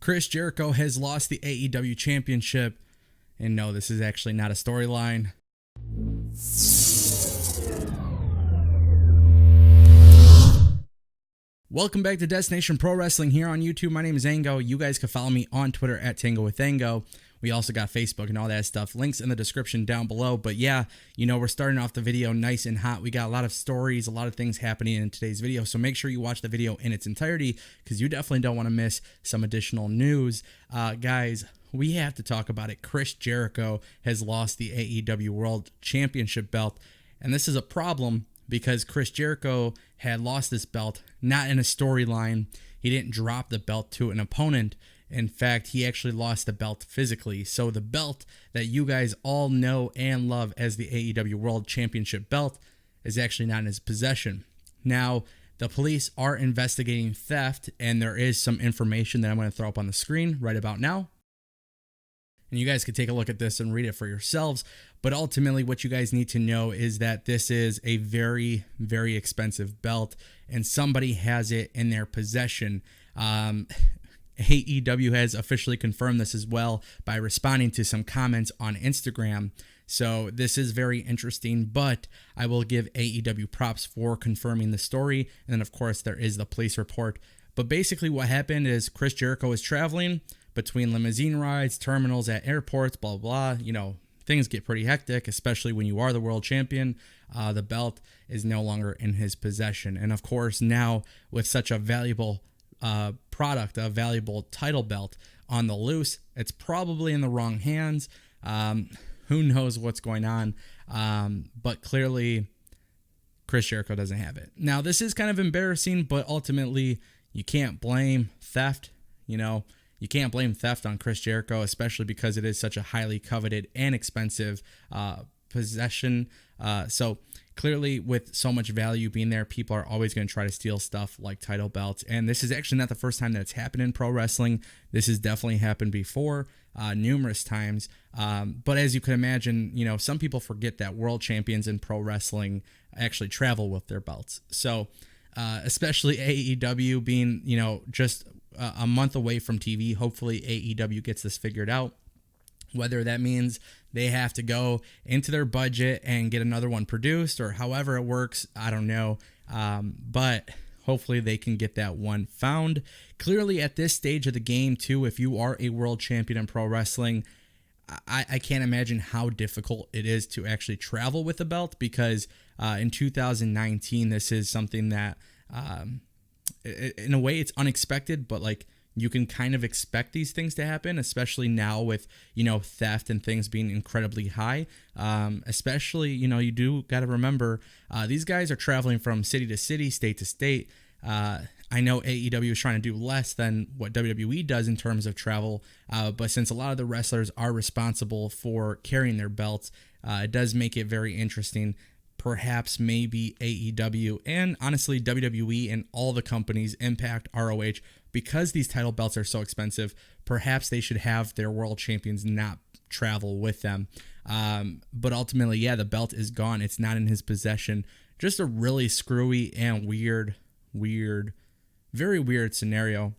Chris Jericho has lost the AEW Championship. And no, this is actually not a storyline. Welcome back to Destination Pro Wrestling here on YouTube. My name is Ango. You guys can follow me on Twitter at Tango with Ango. We also got Facebook and all that stuff. Links in the description down below. But yeah, you know, we're starting off the video nice and hot. We got a lot of stories, a lot of things happening in today's video. So make sure you watch the video in its entirety because you definitely don't want to miss some additional news. Guys, we have to talk about it. Chris Jericho has lost the AEW World Championship belt. And this is a problem because Chris Jericho had lost this belt, not in a storyline. He didn't drop the belt to an opponent. In fact, he actually lost the belt physically. So the belt that you guys all know and love as the AEW World Championship belt is actually not in his possession. Now, the police are investigating theft, and there is some information that I'm going to throw up on the screen right about now. And you guys can take a look at this and read it for yourselves. But ultimately, what you guys need to know is that this is a very, very expensive belt, and somebody has it in their possession. AEW has officially confirmed this as well by responding to some comments on Instagram. So this is very interesting, but I will give AEW props for confirming the story. And then, of course, there is the police report. But basically what happened is Chris Jericho is traveling between limousine rides, terminals at airports, blah, blah, blah. You know, things get pretty hectic, especially when you are the world champion. The belt is no longer in his possession. And, of course, now with such a valuable product, a valuable title belt on the loose, it's probably in the wrong hands. Who knows what's going on, but clearly Chris Jericho doesn't have it. Now, this is kind of embarrassing, but ultimately you can't blame theft. You know, you can't blame theft on Chris Jericho, especially because it is such a highly coveted and expensive possession. So clearly, with so much value being there, people are always going to try to steal stuff like title belts. And this is actually not the first time that it's happened in pro wrestling. This has definitely happened before, numerous times. But as you can imagine, you know, some people forget that world champions in pro wrestling actually travel with their belts. So especially AEW being, you know, just a month away from TV, hopefully AEW gets this figured out. Whether that means they have to go into their budget and get another one produced or however it works, I don't know. But hopefully they can get that one found. Clearly at this stage of the game too, if you are a world champion in pro wrestling, I can't imagine how difficult it is to actually travel with a belt because in 2019, this is something that in a way it's unexpected, but like, you can kind of expect these things to happen, especially now with, you know, theft and things being incredibly high. Especially, you know, you do got to remember these guys are traveling from city to city, state to state. I know AEW is trying to do less than what WWE does in terms of travel, but since a lot of the wrestlers are responsible for carrying their belts, it does make it very interesting. Perhaps maybe AEW and honestly WWE and all the companies, Impact, ROH, because these title belts are so expensive, perhaps they should have their world champions not travel with them. But ultimately, yeah, the belt is gone. It's not in his possession. Just a really screwy and weird, very weird scenario.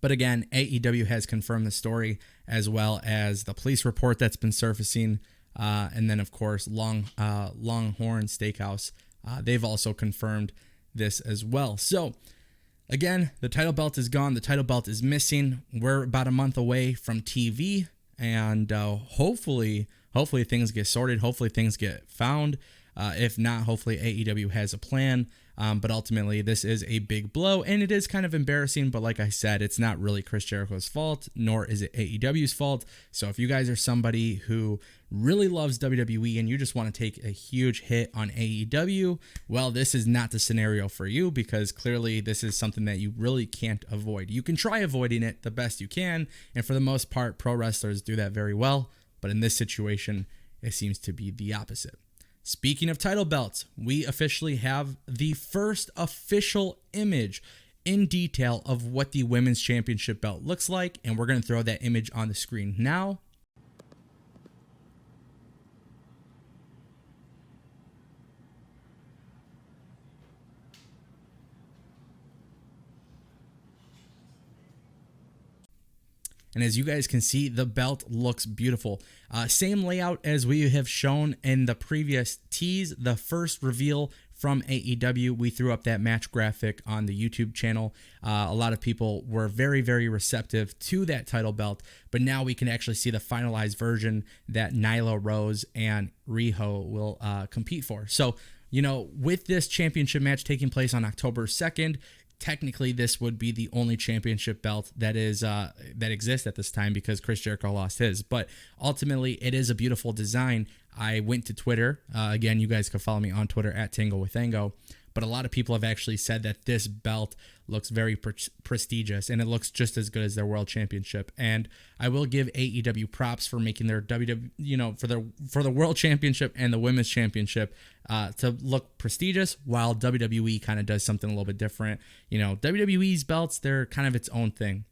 But again, AEW has confirmed the story as well as the police report that's been surfacing. And then, of course, Longhorn Steakhouse. They've also confirmed this as well. So, again, the title belt is gone. The title belt is missing. We're about a month away from TV. And hopefully things get sorted. Hopefully things get found. If not, hopefully AEW has a plan. But ultimately, this is a big blow, and it is kind of embarrassing. But like I said, it's not really Chris Jericho's fault, nor is it AEW's fault. So if you guys are somebody who really loves WWE and you just want to take a huge hit on AEW, well, this is not the scenario for you because clearly this is something that you really can't avoid. You can try avoiding it the best you can, and for the most part, pro wrestlers do that very well. But in this situation, it seems to be the opposite. Speaking of title belts, we officially have the first official image in detail of what the women's championship belt looks like, and we're going to throw that image on the screen now. And as you guys can see, the belt looks beautiful. Same layout as we have shown in the previous tease, the first reveal from AEW. We threw up that match graphic on the YouTube channel. A lot of people were very, very receptive to that title belt, but now we can actually see the finalized version that Nyla Rose and Riho will compete for. So, with this championship match taking place on October 2nd, technically this would be the only championship belt that exists at this time, because Chris Jericho lost his. But ultimately, it is a beautiful design. I went to Twitter. Again, you guys can follow me on Twitter at TangleWithAngo. But a lot of people have actually said that this belt looks very prestigious, and it looks just as good as their world championship. And I will give AEW props for making their for the world championship and the women's championship to look prestigious, while WWE kind of does something a little bit different. WWE's belts, they're kind of its own thing.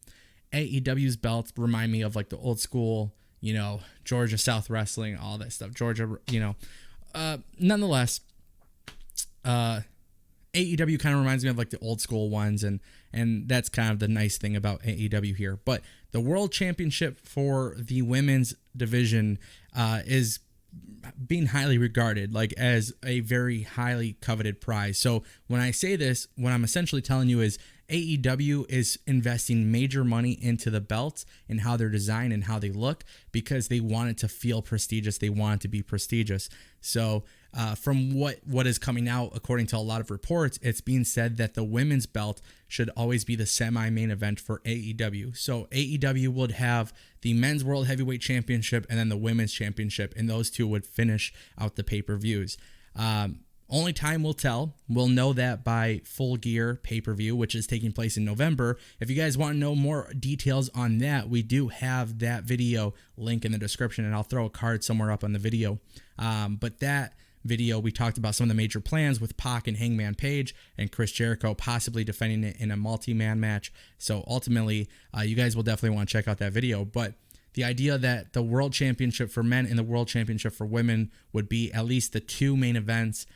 AEW's belts remind me of like the old school, Georgia South Wrestling, all that stuff. Georgia, nonetheless, AEW kind of reminds me of like the old school ones, and that's kind of the nice thing about AEW here. But the world championship for the women's division is being highly regarded, like as a very highly coveted prize. So when I say this, what I'm essentially telling you is AEW is investing major money into the belts and how they're designed and how they look, because they want it to feel prestigious. They want it to be prestigious. So from what is coming out, according to a lot of reports, it's being said that the women's belt should always be the semi-main event for AEW. So AEW would have the men's world heavyweight championship and then the women's championship, and those two would finish out the pay-per-views. Only time will tell. We'll know that by Full Gear pay-per-view, which is taking place in November. If you guys want to know more details on that, we do have that video link in the description, and I'll throw a card somewhere up on the video. But that video, we talked about some of the major plans with Pac and Hangman Page and Chris Jericho possibly defending it in a multi-man match. So ultimately, you guys will definitely want to check out that video. But the idea that the World Championship for men and the World Championship for women would be at least the two main events,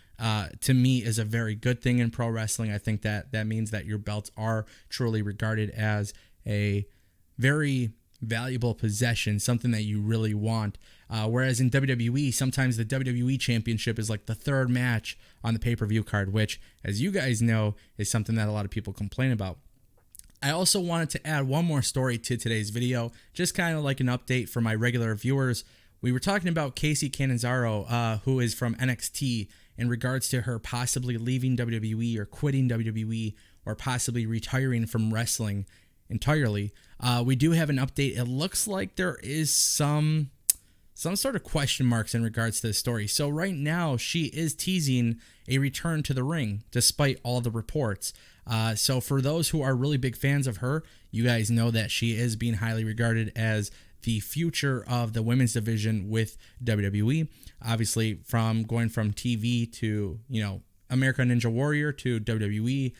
to me, is a very good thing in pro wrestling. I think that means that your belts are truly regarded as a very valuable possession, something that you really want. Whereas in WWE, sometimes the WWE Championship is like the third match on the pay-per-view card, which, as you guys know, is something that a lot of people complain about. I also wanted to add one more story to today's video, just kind of like an update for my regular viewers. We were talking about Casey Catanzaro, who is from NXT, in regards to her possibly leaving WWE or quitting WWE or possibly retiring from wrestling entirely. We do have an update. It looks like there is some sort of question marks in regards to this story. So right now she is teasing a return to the ring despite all the reports. So for those who are really big fans of her, you guys know that she is being highly regarded as the future of the women's division with WWE. Obviously, going from TV to, American Ninja Warrior to WWE,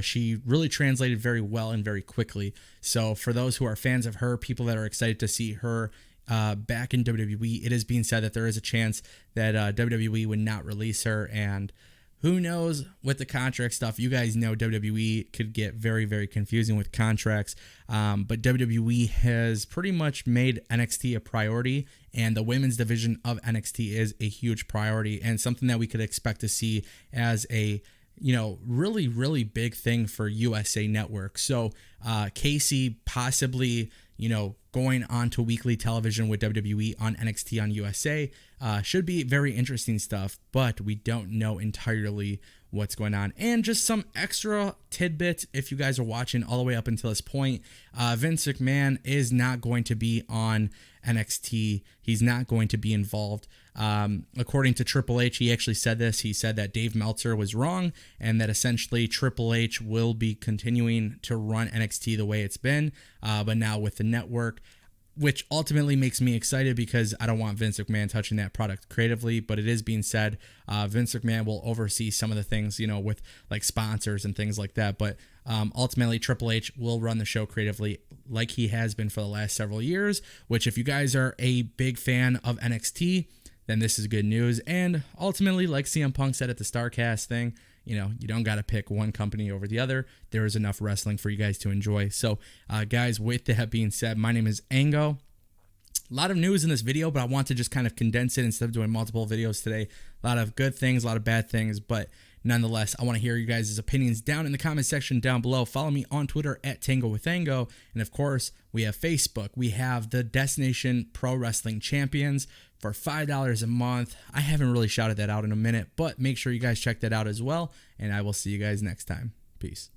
she really translated very well and very quickly. So for those who are fans of her, people that are excited to see her back in WWE, it is being said that there is a chance that WWE would not release her. And who knows with the contract stuff? You guys know WWE could get very, very confusing with contracts. But WWE has pretty much made NXT a priority, and the women's division of NXT is a huge priority and something that we could expect to see as a really, really big thing for USA Network. So Casey possibly, going on to weekly television with WWE on NXT on USA should be very interesting stuff, but we don't know entirely what's going on. And just some extra tidbits, if you guys are watching all the way up until this point, Vince McMahon is not going to be on NXT. He's not going to be involved. According to Triple H, he actually said this. He said that Dave Meltzer was wrong and that essentially Triple H will be continuing to run NXT the way it's been, but now with the network, which ultimately makes me excited because I don't want Vince McMahon touching that product creatively. But it is being said Vince McMahon will oversee some of the things, with like sponsors and things like that. But ultimately, Triple H will run the show creatively like he has been for the last several years, which if you guys are a big fan of NXT, then this is good news. And ultimately, like CM Punk said at the StarCast thing, you don't got to pick one company over the other. There is enough wrestling for you guys to enjoy. So, guys, with that being said, my name is Ango. A lot of news in this video, but I want to just kind of condense it instead of doing multiple videos today. A lot of good things, a lot of bad things, but nonetheless, I want to hear you guys' opinions down in the comment section down below. Follow me on Twitter at Tango with Ango. And of course, we have Facebook. We have the Destination Pro Wrestling Champions for $5 a month. I haven't really shouted that out in a minute, but make sure you guys check that out as well. And I will see you guys next time. Peace.